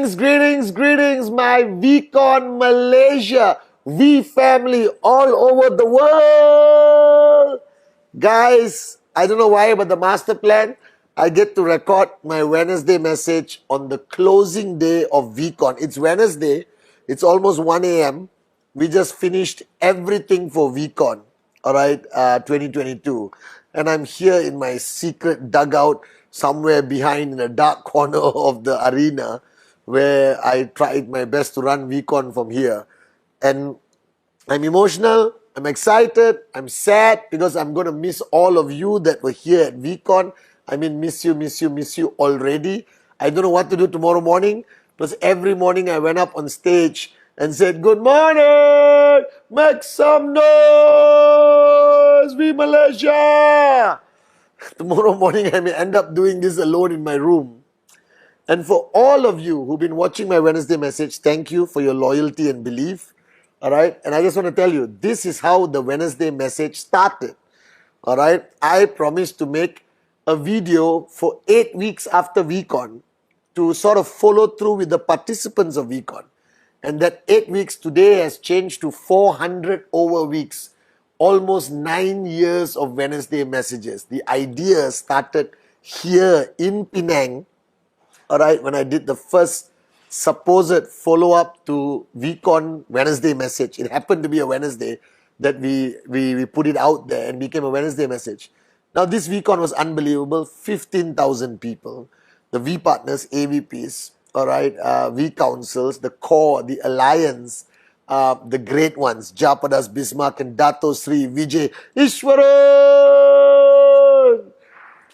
Greetings, my VCon Malaysia, V family all over the world. Guys, I don't know why, but the master plan, I get to record my Wednesday message on the closing day of VCon. It's Wednesday, it's almost 1 a.m. We just finished everything for VCon, all right, 2022. And I'm here in my secret dugout somewhere behind in a dark corner of the arena where I tried my best to run VCon from here. And I'm emotional, I'm excited, I'm sad because I'm going to miss all of you that were here at VCon. I mean, miss you already. I don't know what to do tomorrow morning because every morning I went up on stage and said, "Good morning, make some noise, we Malaysia." Tomorrow morning I may end up doing this alone in my room. And for all of you who've been watching my Wednesday message, thank you for your loyalty and belief. All right. And I just want to tell you, this is how the Wednesday message started. All right. I promised to make a video for 8 weeks after VCon to sort of follow through with the participants of VCon. And that 8 weeks today has changed to 400 over weeks. Almost 9 years of Wednesday messages. The idea started here in Penang. All right, when I did the first supposed follow-up to VCon Wednesday message. It happened to be a Wednesday that we put it out there and became a Wednesday message. Now, this VCon was unbelievable. 15,000 people. The V partners, AVPs, all right, V councils, the core, the alliance, the great ones, Japadas, Bismarck, and Dato Sri Vijay Ishwaran.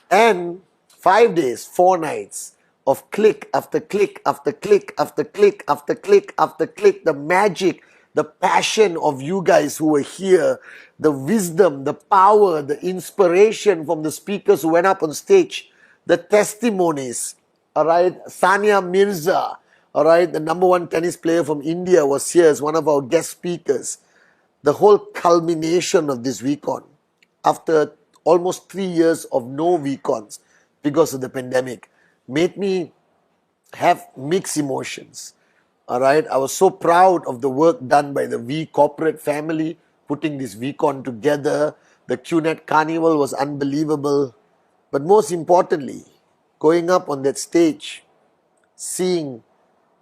And 5 days, 4 nights of click after click after click after click after click after click, the magic, the passion of you guys who were here, the wisdom, the power, the inspiration from the speakers who went up on stage, the testimonies, all right, Sania Mirza, all right, the #1 tennis player from India was here as one of our guest speakers. The whole culmination of this VCon, after almost 3 years of no VCons because of the pandemic, made me have mixed emotions. All right, I was so proud of the work done by the V corporate family, putting this VCon together. The QNet Carnival was unbelievable. But most importantly, going up on that stage, seeing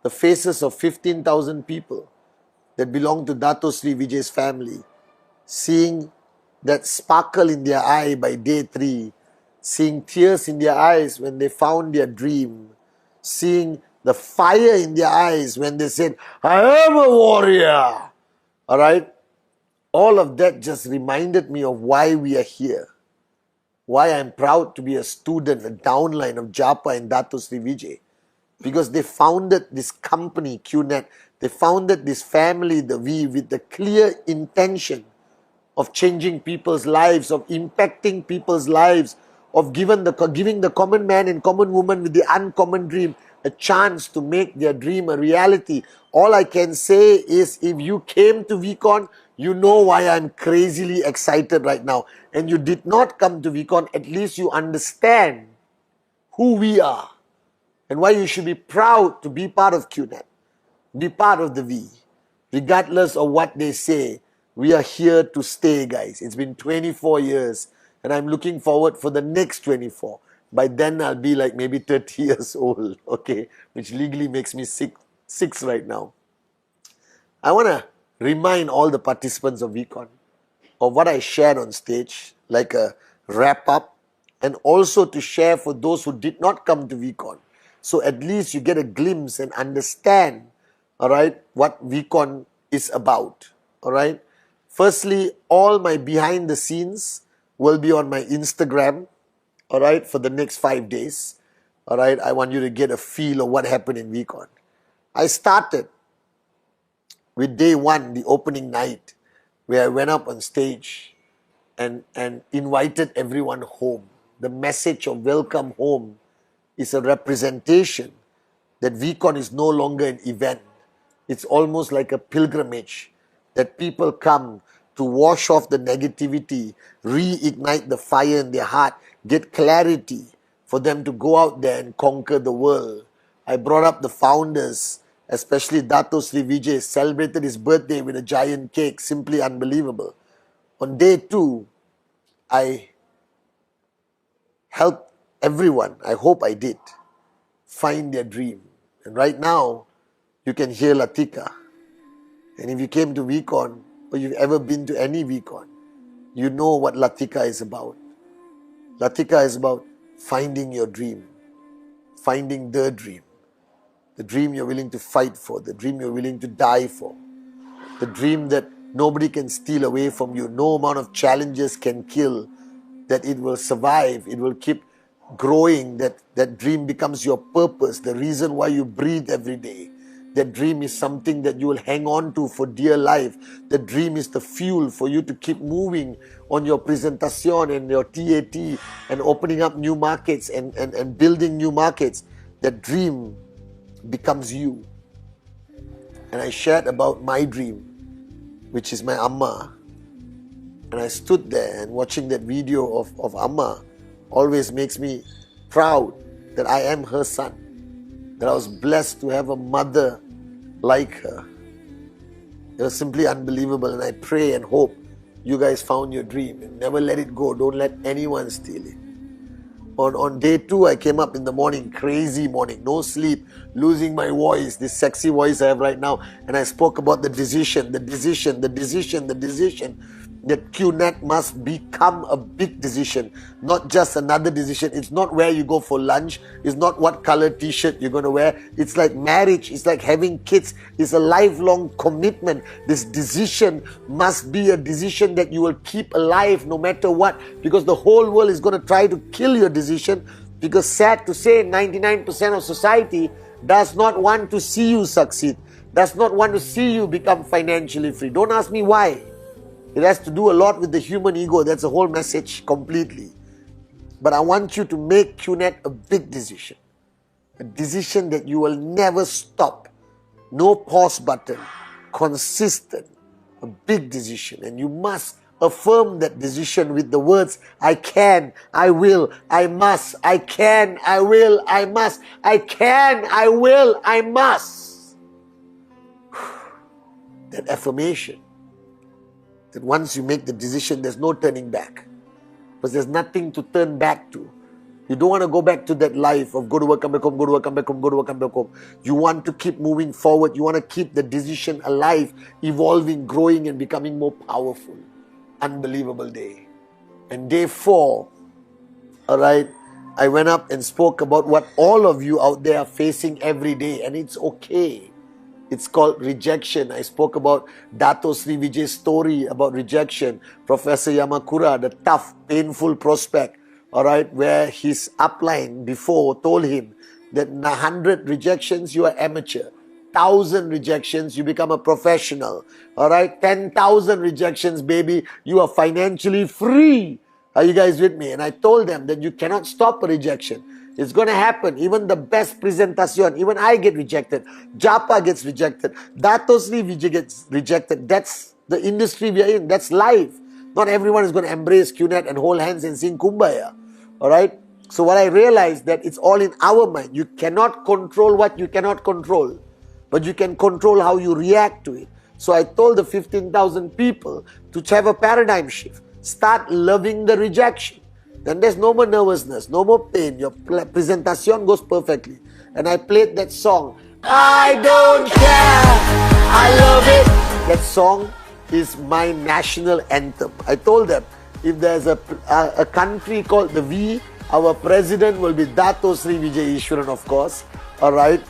the faces of 15,000 people that belong to Dato Sri Vijay's family, seeing that sparkle in their eye by day 3, seeing tears in their eyes when they found their dream, seeing the fire in their eyes when they said, "I am a warrior." All right? All of that just reminded me of why we are here. Why I'm proud to be a student, a downline of Japa and Dato Sri Vijay. Because they founded this company, QNet. They founded this family, the V, with the clear intention of changing people's lives, of impacting people's lives, of giving the common man and common woman with the uncommon dream a chance to make their dream a reality. All I can say is, if you came to VCon, you know why I'm crazily excited right now. And you did not come to VCon, at least you understand who we are and why you should be proud to be part of QNet, be part of the V. Regardless of what they say, we are here to stay, guys. It's been 24 years. And I'm looking forward for the next 24. By then, I'll be like maybe 30 years old, okay? Which legally makes me six right now. I want to remind all the participants of VCon of what I shared on stage, like a wrap-up, and also to share for those who did not come to VCon. So at least you get a glimpse and understand, all right, what VCon is about, all right? Firstly, all my behind the scenes will be on my Instagram, all right, for the next 5 days. All right, I want you to get a feel of what happened in VCon. I started with day 1, the opening night, where I went up on stage and invited everyone home. The message of welcome home is a representation that VCon is no longer an event. It's almost like a pilgrimage that people come to wash off the negativity, reignite the fire in their heart, get clarity for them to go out there and conquer the world. I brought up the founders, especially Dato Sri Vijay, celebrated his birthday with a giant cake, simply unbelievable. On day 2, I helped everyone, I hope I did, find their dream. And right now, you can hear Latika. And if you came to VCon, or you've ever been to any VCon, you know what Latika is about. Latika is about finding your dream, finding the dream you're willing to fight for, the dream you're willing to die for, the dream that nobody can steal away from you, no amount of challenges can kill, that it will survive, it will keep growing, that dream becomes your purpose, the reason why you breathe every day. That dream is something that you will hang on to for dear life. The dream is the fuel for you to keep moving on your presentation and your TAT and opening up new markets and building new markets. That dream becomes you. And I shared about my dream, which is my Amma. And I stood there and watching that video of Amma always makes me proud that I am her son. That I was blessed to have a mother like her. It was simply unbelievable, and I pray and hope you guys found your dream and never let it go. Don't let anyone steal it. On day 2, I came up in the morning, crazy morning, no sleep, losing my voice, this sexy voice I have right now, and I spoke about the decision that QNet must become a big decision, not just another decision. It's not where you go for lunch, it's not what color t-shirt you're going to wear. It's like marriage, it's like having kids, it's a lifelong commitment. This decision must be a decision that you will keep alive no matter what, because the whole world is going to try to kill your decision, because sad to say, 99% of society does not want to see you succeed, does not want to see you become financially free. Don't ask me why. It has to do a lot with the human ego. That's the whole message completely. But I want you to make QNet a big decision. A decision that you will never stop. No pause button. Consistent. A big decision. And you must affirm that decision with the words, I can, I will, I must. I can, I will, I must. I can, I will, I must. That affirmation. That once you make the decision, there's no turning back. Because there's nothing to turn back to. You don't want to go back to that life of go to work, come back home, go to work, come back home, go to work, come back home. You want to keep moving forward. You want to keep the decision alive, evolving, growing, and becoming more powerful. Unbelievable day. And day 4, all right, I went up and spoke about what all of you out there are facing every day. And it's okay. It's called rejection. I spoke about Dato Sri Vijay's story about rejection. Professor Yamakura, the tough, painful prospect, all right, where his upline before told him that 100 rejections, you are amateur. 1,000 rejections, you become a professional. All right, 10,000 rejections, baby, you are financially free. Are you guys with me? And I told them that you cannot stop a rejection. It's going to happen. Even the best presentation, even I get rejected. Japa gets rejected. Dato Sri Vijay gets rejected. That's the industry we are in. That's life. Not everyone is going to embrace QNet and hold hands and sing Kumbaya. All right? So what I realized that it's all in our mind. You cannot control what you cannot control. But you can control how you react to it. So I told the 15,000 people to have a paradigm shift. Start loving the rejection. Then there's no more nervousness, no more pain. Your presentation goes perfectly. And I played that song. I don't care, I love it. That song is my national anthem. I told them, if there's a country called the V, our president will be Dato Sri Vijay Ishwaran, of course. All right.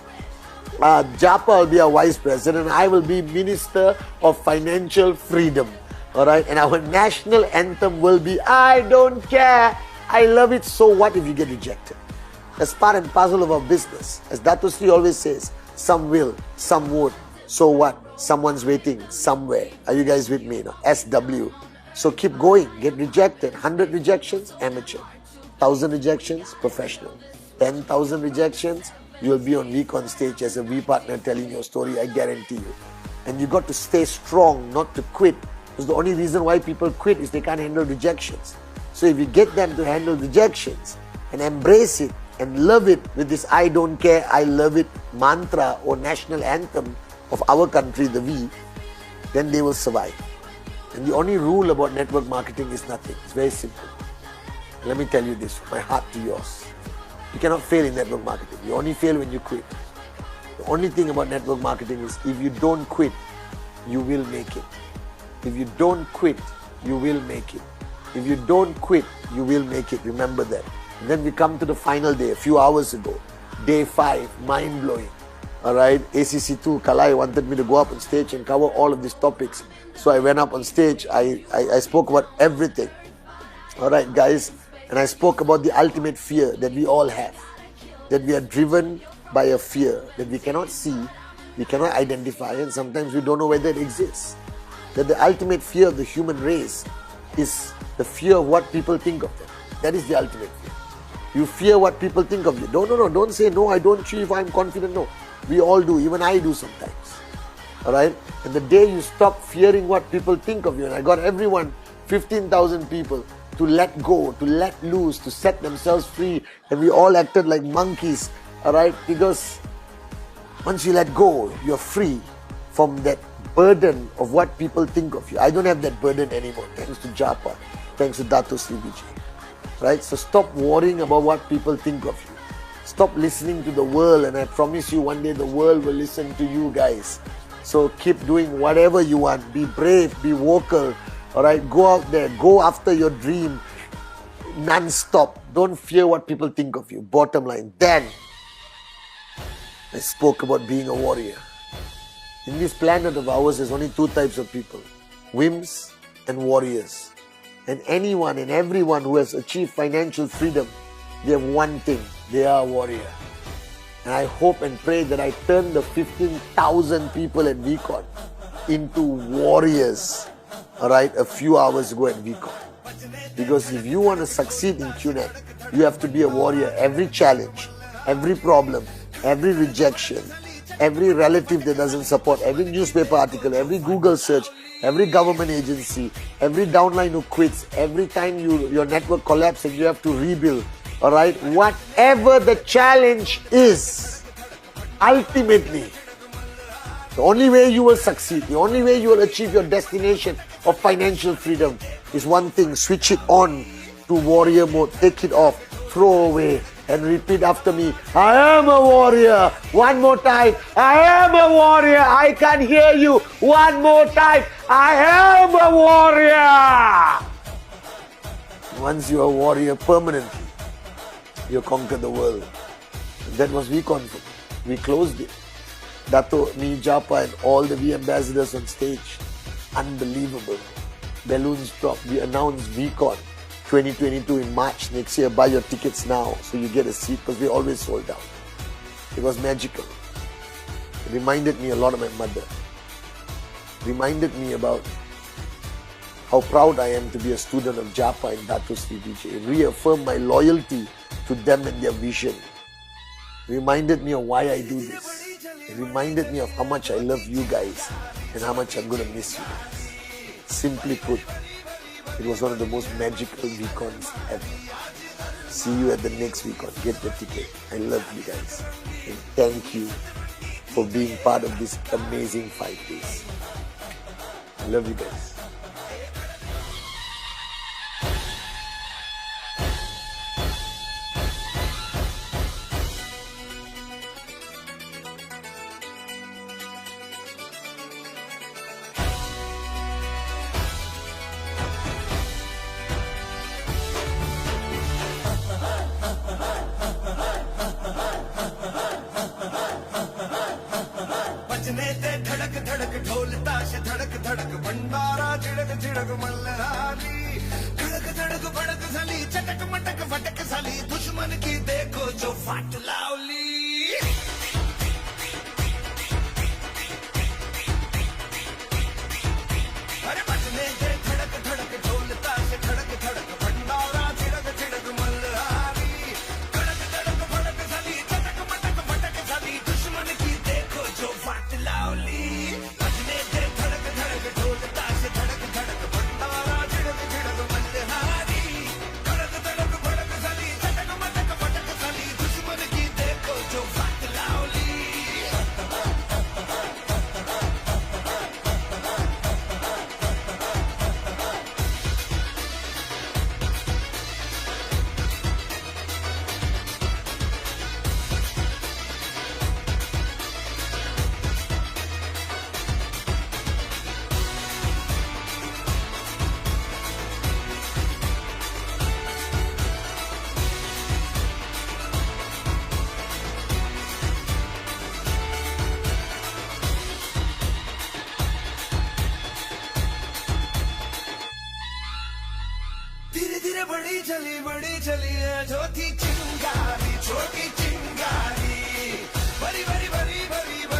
Japa will be our vice president. I will be Minister of Financial Freedom. All right. And our national anthem will be, I don't care, I love it. So what if you get rejected? That's part and parcel of our business. As Dato Sri always says, some will, some won't. So what? Someone's waiting somewhere. Are you guys with me? SW. So keep going. Get rejected. 100 rejections, amateur. 1,000 rejections, professional. 10,000 rejections, you will be on VCon stage as a V partner telling your story, I guarantee you. And you got to stay strong, not to quit. Because the only reason why people quit is they can't handle rejections. So if you get them to handle rejections and embrace it and love it with this I don't care, I love it mantra or national anthem of our country, the V, then they will survive. And the only rule about network marketing is nothing. It's very simple. Let me tell you this, from my heart to yours. You cannot fail in network marketing. You only fail when you quit. The only thing about network marketing is if you don't quit, you will make it. If you don't quit, you will make it. If you don't quit, you will make it. Remember that. And then we come to the final day, a few hours ago. Day 5, mind-blowing. Alright, ACC2, Kalai wanted me to go up on stage and cover all of these topics. So I went up on stage, I spoke about everything. Alright guys, and I spoke about the ultimate fear that we all have. That we are driven by a fear that we cannot see, we cannot identify, and sometimes we don't know whether it exists. That the ultimate fear of the human race is the fear of what people think of them. That is the ultimate fear. You fear what people think of you. Don't say no, I don't chew if I'm confident. No, we all do, even I do sometimes. Alright, and the day you stop fearing what people think of you, and I got everyone, 15,000 people, to let go, to let loose, to set themselves free, and we all acted like monkeys. Alright, because once you let go, you're free from that burden of what people think of you. I don't have that burden anymore, thanks to Japa, thanks to Dato Sri Vijay. Right? So stop worrying about what people think of you. Stop listening to the world, and I promise you one day the world will listen to you guys. So keep doing whatever you want. Be brave, be vocal. Alright, go out there, go after your dream non-stop. Don't fear what people think of you. Bottom line. Then I spoke about being a warrior. In this planet of ours, there's only two types of people: wimps and warriors. And anyone and everyone who has achieved financial freedom, they have one thing: they are a warrior. And I hope and pray that I turn the 15,000 people at VCon into warriors, alright, a few hours ago at VCon. Because if you want to succeed in QNet, you have to be a warrior. Every challenge, every problem, every rejection, every relative that doesn't support, every newspaper article, every Google search, every government agency, every downline who quits, every time your network collapses and you have to rebuild, alright, whatever the challenge is, ultimately, the only way you will succeed, the only way you will achieve your destination of financial freedom is one thing: switch it on to warrior mode, take it off, throw away, and repeat after me: I am a warrior. One more time: I am a warrior. I can hear you. One more time: I am a warrior. Once you are a warrior permanently, you conquer the world. And that was VCon. We closed it. Dato, me, Japa, and all the V ambassadors on stage. Unbelievable. Balloons dropped. We announced VCon 2022 in March next year. Buy your tickets now so you get a seat, because we always sold out. It was magical. It reminded me a lot of my mother. It reminded me about how proud I am to be a student of Japa and Dato Sri Vijay. It reaffirmed my loyalty to them and their vision. It reminded me of why I do this. It reminded me of how much I love you guys and how much I'm going to miss you guys. Simply put, it was one of the most magical VCons ever. See you at the next VCon. Get the ticket. I love you guys. And thank you for being part of this amazing 5 days. I love you guys. रे बड़ी चली है जो थी चिंगारी छोटी चिंगारी बड़ी बड़ी बड़ी बड़ी